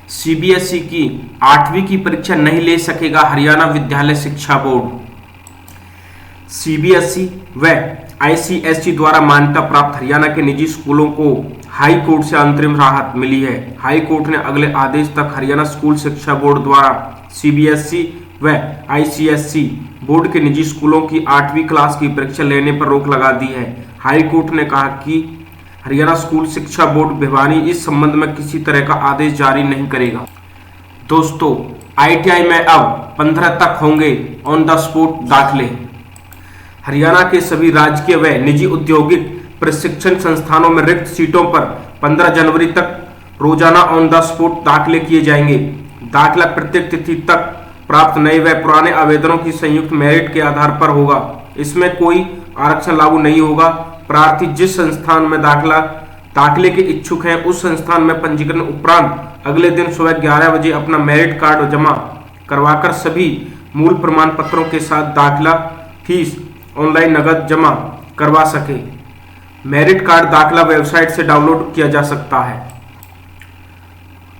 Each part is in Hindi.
सीबीएसई की 8वीं की परीक्षा नहीं ले सकेगा हरियाणा विद्यालय शिक्षा बोर्ड। सीबीएसई व आईसीएसई द्वारा मान्यता प्राप्त हरियाणा के निजी स्कूलों को हाई कोर्ट से अंतरिम राहत मिली है। हाई कोर्ट ने अगले आदेश तक हरियाणा स्कूल शिक्षा बोर्ड द्वारा सीबीएसई व आईसीएसई बोर्ड के निजी स्कूलों की 8वीं क्लास की परीक्षा लेने पर रोक लगा दी है। हाई कोर्ट ने कहा कि हरियाणा स्कूल शिक्षा बोर्ड भिवानी इस संबंध में किसी तरह का आदेश जारी नहीं करेगा। दोस्तों, आईटीआई में अब 15 तक होंगे ऑन द स्पॉट दाखिले। हरियाणा के सभी राजकीय व निजी औद्योगिक प्रशिक्षण संस्थानों में रिक्त सीटों पर 15 जनवरी तक रोजाना ऑन द स्पॉट दाखिले किए जाएंगे। दाखिला प्रत्येक तिथि तक प्राप्त नए व पुराने आवेदनों की संयुक्त मेरिट के आधार पर होगा। इसमें कोई आरक्षण लागू नहीं होगा। प्रार्थी जिस संस्थान में दाखिले के इच्छुक हैं उस संस्थान में पंजीकरण उपरांत अगले दिन सुबह 11 बजे अपना मेरिट कार्ड जमा करवाकर सभी मूल प्रमाण पत्रों के साथ दाखिला फीस ऑनलाइन नकद जमा करवा सके। मेरिट कार्ड दाखिला वेबसाइट से डाउनलोड किया जा सकता है।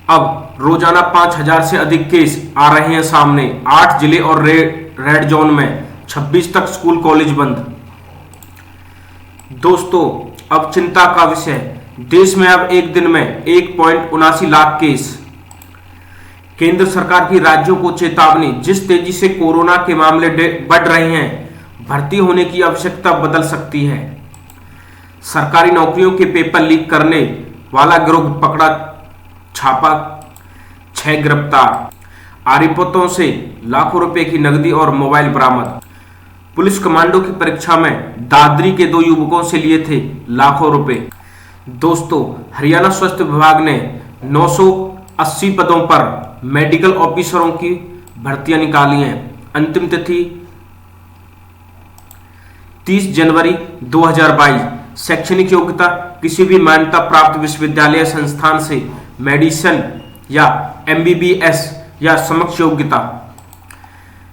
अब रोजाना 5000 से अधिक केस आ रहे हैं सामने। 8 जिले और रेड जोन में 26 तक स्कूल कॉलेज बंद। दोस्तों, अब चिंता का विषय, देश में अब एक दिन में 1.79 लाख केस। केंद्र सरकार की राज्यों को चेतावनी, जिस तेजी से कोरोना के मामले बढ़ रहे हैं, भर्ती होने की आवश्यकता बदल सकती है। सरकारी नौकरियों के पेपर लीक करने वाला गिरोह पकड़ा, छापा, 6 गिरफ्तार। आरिपोतों से लाखों रुपए की नकदी और मोबाइल बरामद। पुलिस कमांडो की परीक्षा में दादरी के 2 युवकों से लिए थे लाखों रुपए। दोस्तों, हरियाणा स्वास्थ्य विभाग ने 980 पदों पर मेडिकल ऑफिसरों की भर्तियां निकाली हैं। अंतिम तिथि 30 जनवरी 2022। शैक्षणिक योग्यता किसी भी मान्यता प्राप्त विश्वविद्यालय संस्थान से मेडिसिन या एमबीबीएस या समकक्ष योग्यता।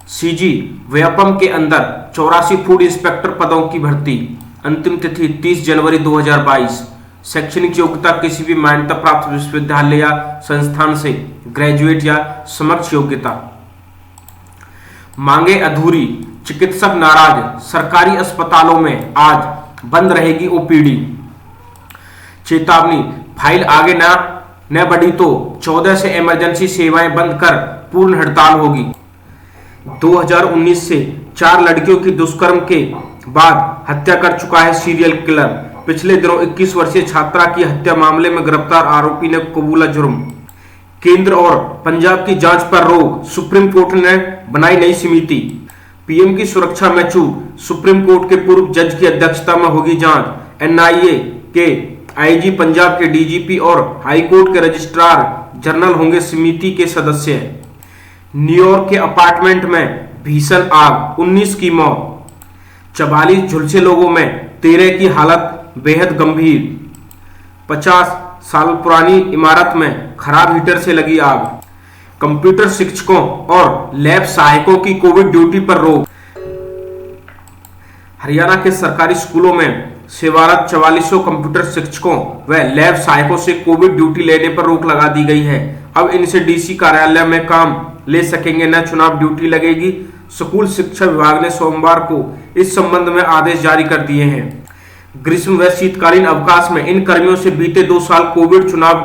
सीजी व्यापम के अंदर 84 फूड इंस्पेक्टर पदों की भर्ती। अंतिम तिथि 30 जनवरी 2022। शैक्षणिक योग्यता किसी भी मान्यता प्राप्त विश्वविद्यालय या संस्थान से ग्रेजुएट या समकक्ष योग्यता। मांगे अधूरी, चिकित्सक नाराज। सरकारी अस्पतालों में आज बंद रहेगी ओपीडी। चेतावनी, फाइल आगे न बढ़ी तो 14 से इमरजेंसी सेवाएं बंद कर पूर्ण हड़ताल होगी। 2019 से 4 लड़कियों की दुष्कर्म के बाद हत्या कर चुका है सीरियल किलर। पिछले दिनों 21 वर्षीय छात्रा की हत्या मामले में गिरफ्तार आरोपी ने कबूला जुर्म। केंद्र और पंजाब की जांच पर रोक, सुप्रीम कोर्ट ने बनाई नई समिति। पीएम की सुरक्षा में चूक, सुप्रीम कोर्ट के पूर्व जज की अध्यक्षता में होगी जांच। एनआईए के आईजी, पंजाब के डीजीपी और हाईकोर्ट के रजिस्ट्रार जनरल होंगे समिति के सदस्य। न्यूयॉर्क के अपार्टमेंट में भीषण आग, 19 की मौत। 44 झुलसे लोगों में 13 की हालत बेहद गंभीर। 50 साल पुरानी इमारत में खराब हीटर से लगी आग। कंप्यूटर शिक्षकों और लैब सहायकों की कोविड ड्यूटी पर रोक। हरियाणा के सरकारी स्कूलों में सेवारत 4400 कंप्यूटर शिक्षकों व लैब सहायकों से कोविड ड्यूटी लेने पर रोक लगा दी गई है। अब इनसे डीसी कार्यालय में काम ले सकेंगे, न चुनाव ड्यूटी लगेगी। स्कूल शिक्षा विभाग ने सोमवार को इस संबंध में आदेश जारी कर दिए हैं। ग्रीष्म व शीतकालीन अवकाश में इन कर्मियों से बीते 2 साल कोविड चुनाव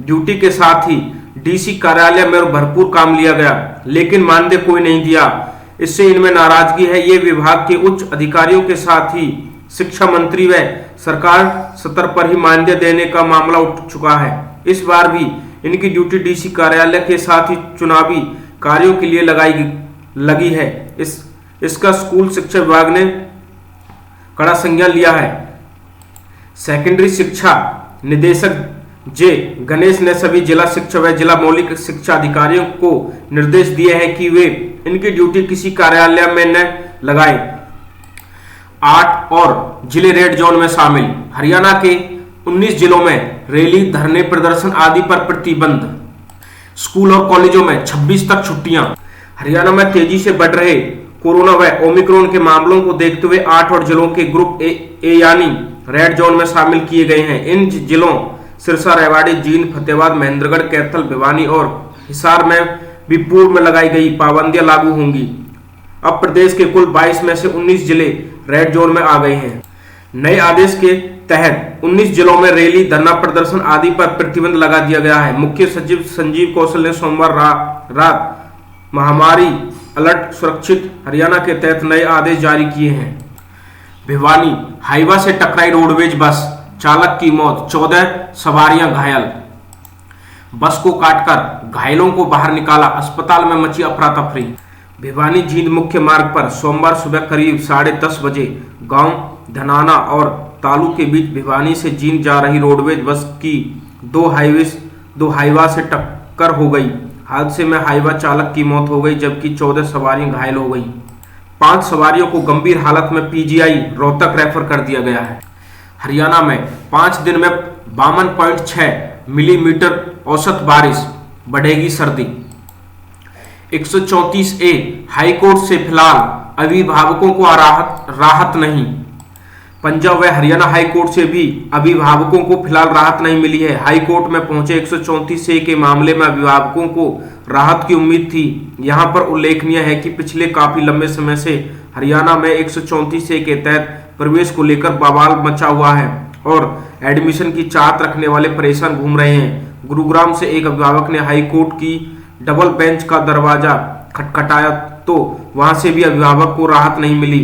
ड्यूटी के साथ ही डीसी कार्यालय में भरपूर काम लिया गया, लेकिन मानदेय कोई नहीं दिया। इससे इनमें नाराजगी है। ये विभाग के उच्च अधिकारियों के साथ ही शिक्षा मंत्री व सरकार स्तर पर ही मानदेय देने का मामला उठ चुका है। इस बार भी इनकी ड्यूटी डीसी कार्यालय के साथ ही चुनावी कार्यों के लिए लगी है। इसका स्कूल शिक्षा विभाग ने कड़ा संज्ञान लिया है। सेकेंडरी शिक्षा निदेशक जे गणेश ने सभी जिला शिक्षा व जिला मौलिक शिक्षा अधिकारियों को निर्देश दिए हैं कि वे इनकी ड्यूटी किसी कार्यालय में न लगाएं। 8 और जिले रेड जोन में शामिल। हरियाणा के 19 जिलों में रैली, धरने, प्रदर्शन आदि पर प्रतिबंध। स्कूल और कॉलेजों में 26 तक छुट्टियां। हरियाणा में तेजी से बढ़ रहे कोरोना व ओमिक्रॉन के मामलों को देखते हुए 8 और जिलों के ग्रुप ए यानी रेड जोन में शामिल किए गए हैं। इन जिलों सिरसा, रेवाड़ी, जींद, फतेहाबाद, महेंद्रगढ़, कैथल, भिवानी और हिसार में भी पूर्व में लगाई गई पाबंदियां लागू होंगी। अब प्रदेश के कुल 22 में से 19 जिले रेड जोन में आ गए हैं। नए आदेश के तहत 19 जिलों में रैली, धरना प्रदर्शन आदि पर प्रतिबंध लगा दिया गया है। मुख्य सचिव संजीव कौशल ने सोमवार रात महामारी अलर्ट सुरक्षित हरियाणा के तहत नए आदेश जारी किए हैं। भिवानी, हाईवा से टकराई रोडवेज बस, चालक की मौत, 14 सवारियां घायल। बस को काटकर घायलों को बाहर निकाला, अस्पताल में मची अफरा तफरी। भिवानी जींद मुख्य मार्ग पर सोमवार सुबह करीब 10:30 बजे गांव धनाना और तालू के बीच भिवानी से जींद जा रही रोडवेज बस की दो हाईवा से टक्कर हो गई। हादसे में हाईवा चालक की मौत हो गई जबकि 14 सवारियां घायल हो गई। 5 सवारियों को गंभीर हालत में पीजीआई रोहतक रेफर कर दिया गया है। हरियाणा में 5 दिन में 52.6 मिलीमीटर औसत बारिश, बढ़ेगी सर्दी। 134A हाईकोर्ट से फिलहाल अभिभावकों को राहत नहीं। पंजाब व हरियाणा हाईकोर्ट से भी अभिभावकों को फिलहाल राहत नहीं मिली है। हाईकोर्ट में पहुंचे 134A के मामले में अभिभावकों को राहत की उम्मीद थी। यहां पर उल्लेखनीय है कि पिछले काफी लंबे समय से हरियाणा में 134A के तहत प्रवेश को लेकर बवाल मचा हुआ है और एडमिशन की चाहत रखने वाले परेशान घूम रहे हैं। गुरुग्राम से एक अभिभावक ने हाईकोर्ट की डबल बेंच का दरवाजा खटखटाया तो वहां से भी अभिभावक को राहत नहीं मिली।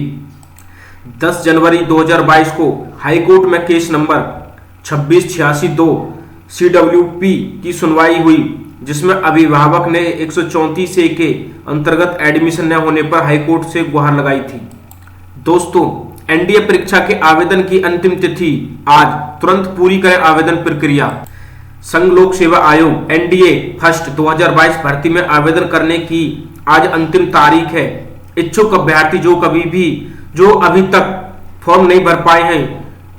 10 जनवरी 2022 को हाईकोर्ट में केस नंबर 2686/2 CWP की सुनवाई हुई जिसमें अभिभावक ने 134A के अंतर्गत एडमिशन न होने पर हाईकोर्ट से गुहार लगाई थी। दोस्तों, एनडीए परीक्षा के आवेदन की अंतिम तिथि आज, तुरंत पूरी करें आवेदन प्रक्रिया। संघ लोक सेवा आयोग एनडीए फर्स्ट 2022 भर्ती में आवेदन करने की आज अंतिम तारीख है। इच्छुक अभ्यर्थी जो अभी तक फॉर्म नहीं भर पाए हैं,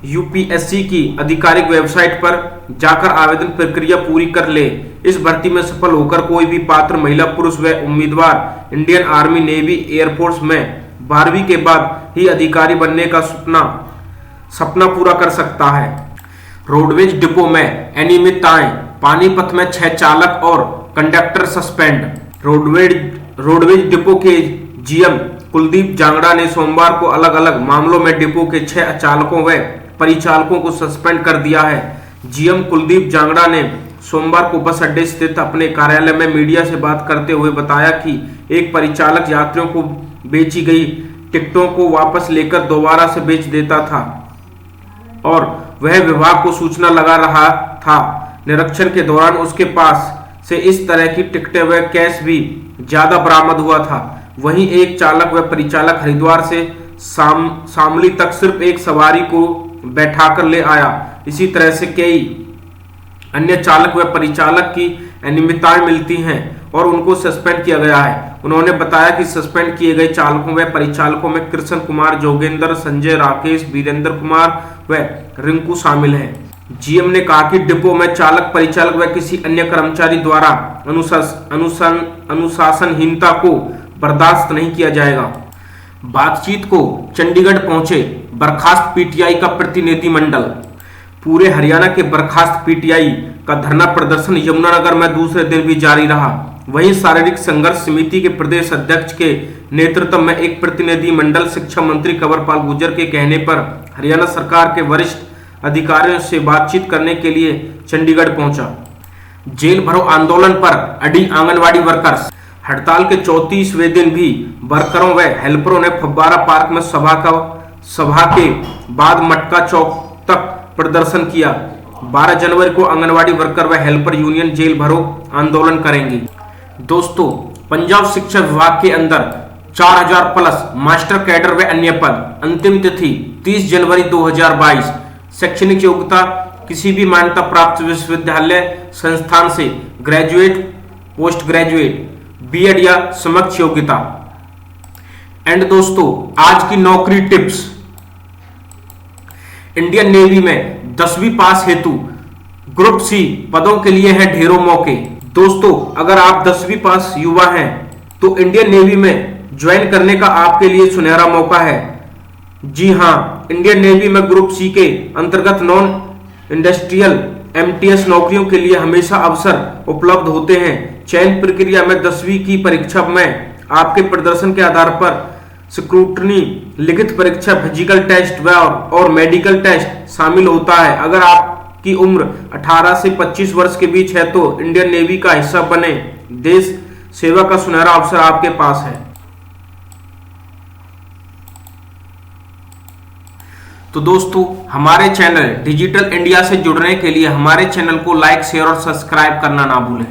यूपीएससी की आधिकारिक वेबसाइट पर जाकर आवेदन प्रक्रिया पूरी कर ले। इस भर्ती में सफल होकर कोई भी पात्र महिला, पुरुष व उम्मीदवार इंडियन आर्मी, नेवी, एयरफोर्स में 12वीं के बाद ही अधिकारी बनने का सपना पूरा कर सकता है। रोडवेज डिपो में अनियमितताएं, पानीपत में 6 चालक और कंडक्टर सस्पेंड। रोडवेज डिपो के जीएम कुलदीप जांगड़ा ने सोमवार को अलग अलग मामलों में डिपो के 6 चालकों व परिचालकों को सस्पेंड कर दिया है। जीएम कुलदीप जांगड़ा ने सोमवार को बस अड्डे स्थित अपने कार्यालय में मीडिया से बात करते हुए बताया कि एक परिचालक यात्रियों को बेची गई टिकटों को वापस लेकर दोबारा से बेच देता था और वह विभाग को सूचना लगा रहा था। निरीक्षण के दौरान उसके पास से इस तरह की टिकटें व कैश भी ज्यादा बरामद हुआ था। वहीं एक चालक व परिचालक हरिद्वार से शामली तक सिर्फ एक सवारी को बैठाकर ले आया। इसी तरह से कई अन्य चालक व परिचालक की अनियमितताएं मिलती हैं और उनको सस्पेंड किया गया है। उन्होंने बताया कि सस्पेंड किए गए चालकों व परिचालकों में कृष्ण कुमार, जोगेंद्र, संजय, राकेश, वीरेंद्र कुमार व रिंकू शामिल हैं। जीएम ने कहा कि डिपो में चालक, परिचालक व किसी अन्य कर्मचारी द्वारा अनुशासनहीनता को बर्दाश्त नहीं किया जाएगा। बातचीत को चंडीगढ़ पहुंचे बर्खास्त पीटीआई का प्रतिनिधिमंडल। पूरे हरियाणा के बर्खास्त पीटीआई का धरना प्रदर्शन यमुनानगर में दूसरे दिन भी जारी रहा। वहीं शारीरिक संघर्ष समिति के प्रदेश अध्यक्ष के नेतृत्व में एक प्रतिनिधिमंडल शिक्षा मंत्री कंवरपाल गुर्जर के कहने पर हरियाणा सरकार के वरिष्ठ अधिकारियों से बातचीत करने के लिए चंडीगढ़ पहुंचा। जेल भरो आंदोलन पर अड़ी आंगनवाड़ी वर्कर्स। हड़ताल के 34वें दिन भी वर्करों व हेल्परों ने फव्वारा पार्क में सभा के बाद मटका चौक तक प्रदर्शन किया। 12 जनवरी को आंगनवाड़ी वर्कर व हेल्पर यूनियन जेल भरो आंदोलन करेंगी। दोस्तों, पंजाब शिक्षा विभाग के अंदर 4000 प्लस मास्टर कैडर व अन्य पद। अंतिम तिथि 30 जनवरी 2022। शैक्षणिक योग्यता किसी भी मान्यता प्राप्त विश्वविद्यालय संस्थान से ग्रेजुएट, पोस्ट ग्रेजुएट, बीएड या समकक्ष योग्यता। एंड दोस्तों, आज की नौकरी टिप्स। इंडियन नेवी में 10वीं पास हेतु ग्रुप सी पदों के लिए है ढेरों मौके। दोस्तों, अगर आप 10वीं पास युवा हैं तो इंडियन नेवी में ज्वाइन करने का आपके लिए सुनहरा मौका है। जी हां, इंडियन नेवी में ग्रुप सी के अंतर्गत नॉन इंडस्ट्रियल एमटीएस नौकरियों के लिए हमेशा अवसर उपलब्ध होते हैं। चयन प्रक्रिया में 10वीं की परीक्षा में आपके प्रदर्शन के आधार पर स्क्रूटनी, लिखित परीक्षा, फिजिकल टेस्ट और मेडिकल टेस्ट शामिल होता है। अगर आपकी उम्र 18 से 25 वर्ष के बीच है तो इंडियन नेवी का हिस्सा बने। देश सेवा का सुनहरा अवसर आपके पास है। तो दोस्तों, हमारे चैनल डिजिटल इंडिया से जुड़ने के लिए हमारे चैनल को लाइक, शेयर और सब्सक्राइब करना ना भूलें।